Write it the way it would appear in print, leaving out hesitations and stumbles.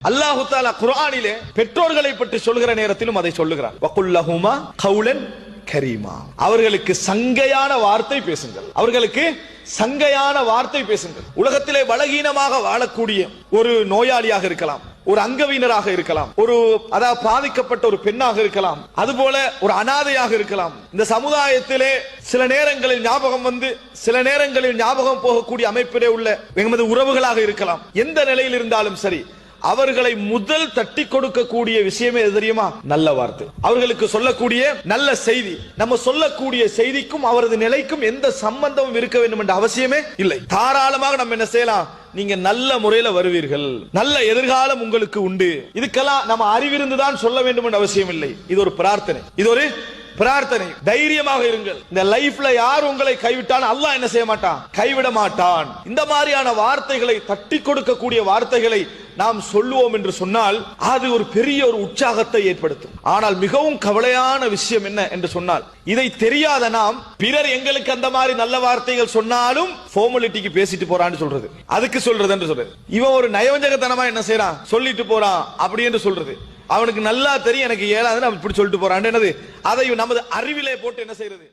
அல்லாஹு தஆலா குர்ஆனிலே பெற்றோர்களை பற்றி சொல்கிற நேரத்திலும் அதை சொல்லுகிறார். வகுல் லஹுமா கௌலன் கரீமா. அவர்களுக்கு சங்கையான வார்த்தை பேசுங்கள். அவர்களுக்கு சங்கையான வார்த்தை பேசுங்கள். உலகத்திலே பலகீனமாக வாழக்கூடிய ஒரு நோயாளியாக இருக்கலாம், ஒரு அங்கவீனராக இருக்கலாம், ஒரு அதாவது பாதிக்கப்பட்ட ஒரு பெண்ணாக இருக்கலாம், அதுபோல ஒரு அனாதையாக இருக்கலாம். இந்த சமுதாயத்திலே சில நேரங்களில் ஞாபகம் வந்து சில நேரங்களில் ஞாபகம் போகக்கூடிய அமைப்பிலே உள்ள எமது உறவுகளாக இருக்கலாம். எந்த நிலையில் இருந்தாலும் சரி, அவர்களை முதல் தட்டி கொடுக்கக்கூடிய விஷயமே எது தெரியுமா? நல்ல வார்த்தை. அவர்களுக்கு சொல்லக்கூடிய நல்ல செய்தி. நம்ம சொல்லக்கூடிய செய்திக்கும் அவரது நிலைக்கும் எந்த சம்பந்தமும் இருக்க வேண்டும் என்ற அவசியமே இல்லை. தாராளமாக நம்ம என்ன செய்யலாம்? நீங்க நல்ல முறையில வருவீர்கள், நல்ல எதிர்காலம் உங்களுக்கு உண்டு. இதுக்கெல்லாம் நம்ம அறிவிருந்துதான் சொல்ல வேண்டும் என்ற அவசியம் இல்லை. இது ஒரு பிரார்த்தனை, இது ஒரு பிரார்த்தனை. தைரியமாக இருங்கள். இந்த லைஃப்ல யார் உங்களை கைவிட்டாலும் அல்லாஹ் என்ன செய்ய மாட்டான்? கைவிட மாட்டான். இந்த மாதிரியான வார்த்தைகளை, தட்டி கொடுக்கக்கூடிய வார்த்தைகளை நாம் சொல்லுவோம் என்று சொன்னால் அது ஒரு பெரிய ஒரு உற்சாகத்தை ஏற்படுத்தும். ஆனால் மிகவும் கவலையான விஷயம் என்ன என்று சொன்னால், இதை தெரியாத நாம் பிறர் எங்களுக்கு அந்த மாதிரி நல்ல வார்த்தைகள் சொன்னாலும் ஃபார்மாலிட்டிக்கு பேசிட்டு போறான்னு சொல்றது, அதுக்கு சொல்றது என்று சொல்றது. இவன் ஒரு நயவஞ்சகத்தனமா என்ன செய்யறான்? சொல்லிட்டு போறான் அப்படி என்று சொல்றது. அவனுக்கு நல்லா தெரியும் எனக்கு ஏழாதுன்னு இப்படி சொல்லிட்டு போறான். என்னது? அதை நமது அறிவிலே போட்டு என்ன செய்யறது?